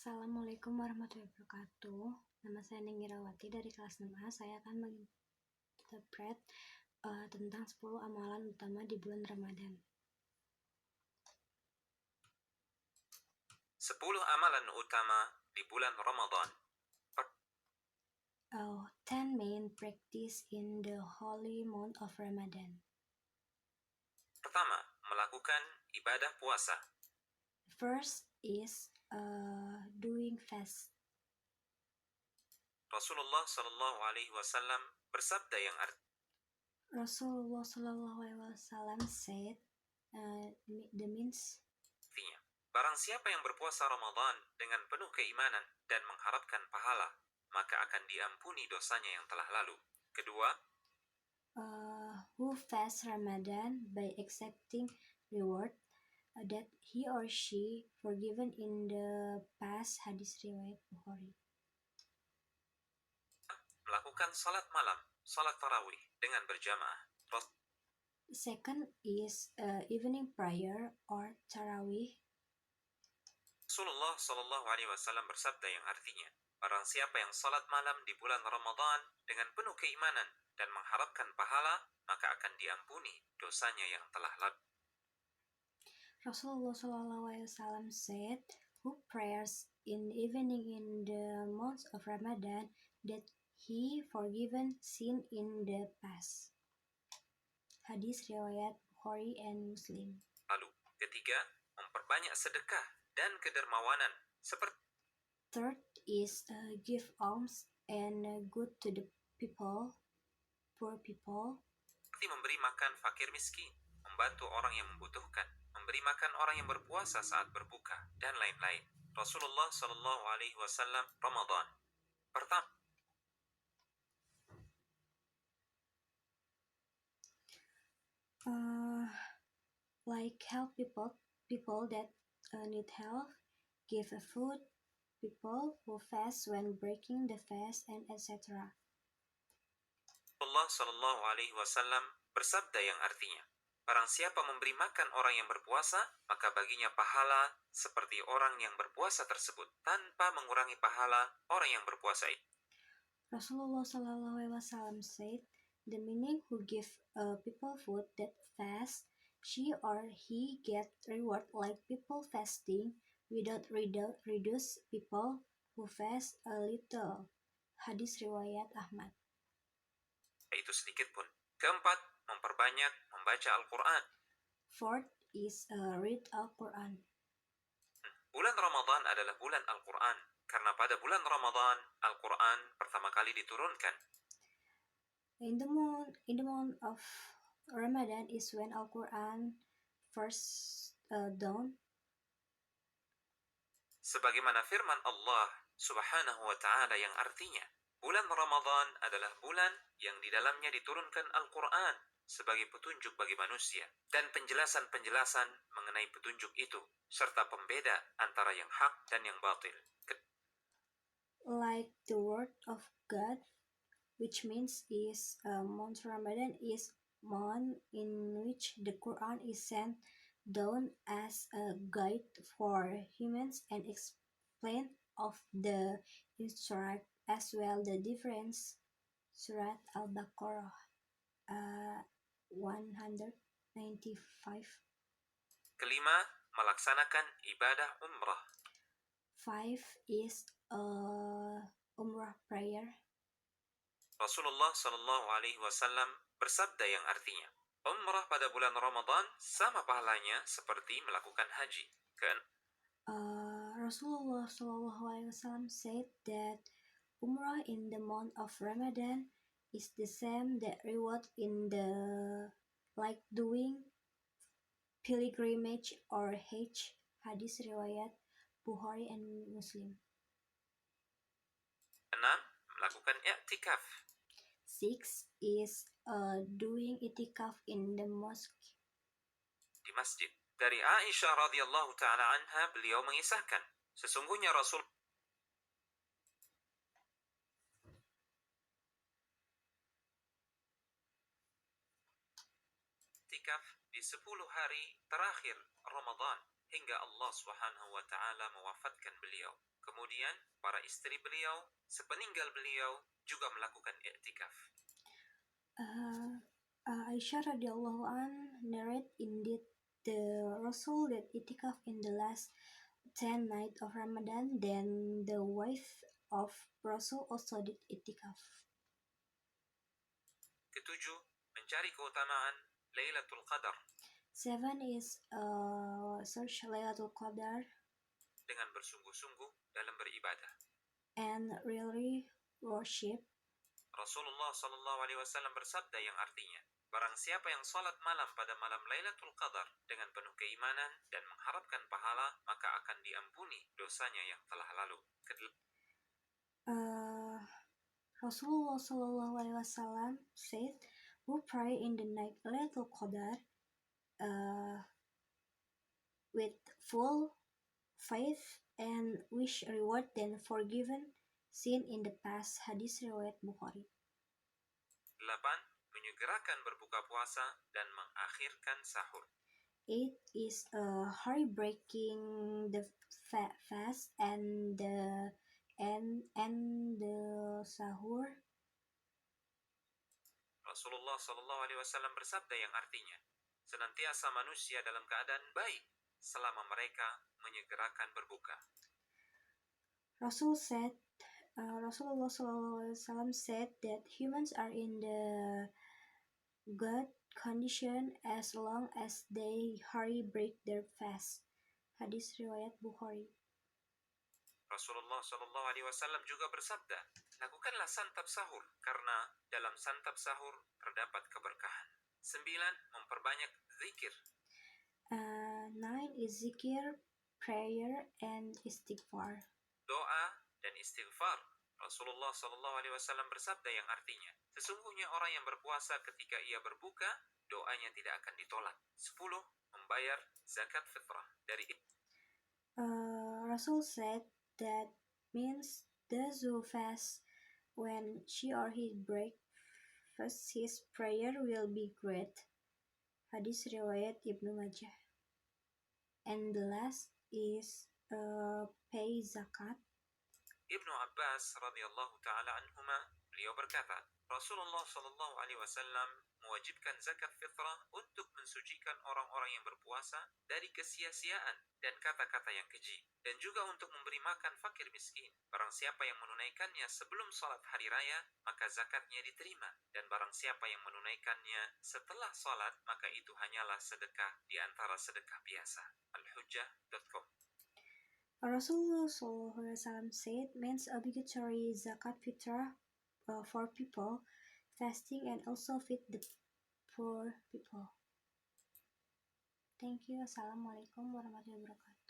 Assalamualaikum warahmatullahi wabarakatuh. Nama saya Nenggi Rawati dari kelas 6A. Saya akan menginterpret tentang 10 amalan utama di bulan Ramadan. 10 amalan utama di bulan Ramadan. 10 main practice in the holy month of Ramadan. Pertama, melakukan ibadah puasa. First is doing fast. Rasulullah Shallallahu Alaihi Wasallam bersabda yang Rasulullah Shallallahu Alaihi Wasallam said, the means artinya, barang siapa yang berpuasa Ramadan dengan penuh keimanan dan mengharapkan pahala, maka akan diampuni dosanya yang telah lalu. Kedua, who fast Ramadan by accepting reward that he or she forgiven in the past. Hadis riwayat Bukhari. melakukan salat malam, salat tarawih dengan berjamaah. Second is evening prayer or tarawih. Rasulullah Shallallahu Alaihi Wasallam bersabda yang artinya, barang siapa yang salat malam di bulan Ramadan dengan penuh keimanan dan mengharapkan pahala, maka akan diampuni dosanya yang telah lalu. Rasulullah Shallallahu Alaihi Wasallam said, who prayers in the evening in the month of Ramadan that he forgiven sin in the past. Hadis riwayat Bukhari and Muslim. Lalu, ketiga, memperbanyak sedekah dan kedermawanan seperti. Third is give alms and good to the people, poor people. Seperti memberi makan fakir miskin, membantu orang yang membutuhkan, memberi makan orang yang berpuasa saat berbuka, dan lain-lain. Rasulullah Shallallahu Alaihi Wasallam Ramadan. Pertama, like help people that need help, give food people who fast when breaking the fast, and etc. Rasulullah Shallallahu Alaihi Wasallam bersabda yang artinya, barang siapa memberi makan orang yang berpuasa, maka baginya pahala seperti orang yang berpuasa tersebut, tanpa mengurangi pahala orang yang berpuasa itu. Rasulullah Shallallahu Alaihi Wasallam said, the meaning who give people food that fast, she or he get reward like people fasting without reduce people who fast a little. Hadis riwayat Ahmad. Itu sedikit pun. Keempat, memperbanyak membaca Al-Quran. Fourth is read Al-Quran. Bulan Ramadan adalah bulan Al-Quran, karena pada bulan Ramadan Al-Quran pertama kali diturunkan. In the month of Ramadan is when Al-Quran first dawn. Sebagaimana firman Allah Subhanahu wa Ta'ala yang artinya, bulan Ramadan adalah bulan yang di dalamnya diturunkan Al-Quran sebagai petunjuk bagi manusia dan penjelasan-penjelasan mengenai petunjuk itu serta pembeda antara yang hak dan yang batil. Like the word of God, which means is month Ramadan is month in which the Quran is sent down as a guide for humans and explain of the surat as well the difference. Surat Al-Baqarah 195. Kelima, melaksanakan ibadah umrah. 5 is umrah prayer. Rasulullah Shallallahu Alaihi Wasallam bersabda yang artinya, umrah pada bulan Ramadan sama pahalanya seperti melakukan haji. Rasulullah Shallallahu Alaihi Wasallam said that umrah in the month of Ramadan is the same that reward in the like doing pilgrimage or hajj. Hadis riwayat Bukhari and Muslim. 6. Melakukan i'tikaf. 6 is doing itikaf in the mosque. Di masjid. Dari Aisyah radhiyallahu ta'ala anha, beliau mengisahkan, sesungguhnya Rasul i'tikaf di 10 hari terakhir Ramadan hingga Allah Subhanahu wa Ta'ala mewafatkan beliau. beliau. Kemudian para istri beliau sepeninggal beliau juga melakukan i'tikaf. Aisyah radhiyallahu an narrate indeed the Rasul did itikaf in the last 10 night of Ramadan, then the wife of Rasul also did itikaf. Ketujuh, mencari keutamaan Lailatul Qadar 7 is search Lailatul Qadar dengan bersungguh-sungguh dalam beribadah. and really worship. Rasulullah Shallallahu Alaihi Wasallam bersabda yang artinya, barang siapa yang salat malam pada malam Lailatul Qadar dengan penuh keimanan dan mengharapkan pahala, maka akan diampuni dosanya yang telah lalu. Rasulullah Sallallahu Alaihi Wasallam said, "Who pray in the night Lailatul Qadar with full faith and wish reward than forgiven sin in the past." Hadis riwayat Bukhari. 8. Menyegerakan berbuka puasa dan mengakhirkan sahur. 8 is hurry breaking the fast and the sahur. Rasulullah Shallallahu Alaihi Wasallam bersabda yang artinya, senantiasa manusia dalam keadaan baik selama mereka menyegerakan berbuka. Rasulullah SAW said that humans are in the good condition as long as they hurry break their fast. Hadis riwayat Bukhari. Rasulullah Shallallahu Alaihi Wasallam juga bersabda, lakukanlah santap sahur karena dalam santap sahur terdapat keberkahan. 9. Memperbanyak zikir. 9 is zikir, prayer, and istighfar. Doa dan istighfar. Rasulullah Shallallahu Alaihi Wasallam bersabda yang artinya, sesungguhnya orang yang berpuasa ketika ia berbuka, doanya tidak akan ditolak. 10. Membayar zakat fitrah dari Rasul said that means those who fast when she or he break fast, his prayer will be great. Hadis riwayat Ibnu Majah. And the last is pay zakat. Ibnu Abbas radhiyallahu taala anhuma, beliau berkata, Rasulullah Shallallahu Alaihi Wasallam mewajibkan zakat fitrah untuk mensucikan orang-orang yang berpuasa dari kesia-siaan dan kata-kata yang keji, dan juga untuk memberi makan fakir miskin. Barang siapa yang menunaikannya sebelum salat hari raya, maka zakatnya diterima, dan barang siapa yang menunaikannya setelah salat, maka itu hanyalah sedekah di antara sedekah biasa. Al-Hujjah.com. Rasulullah SAW said means obligatory zakat fitrah for people fasting and also feed the poor people. Thank you. Assalamualaikum warahmatullahi wabarakatuh.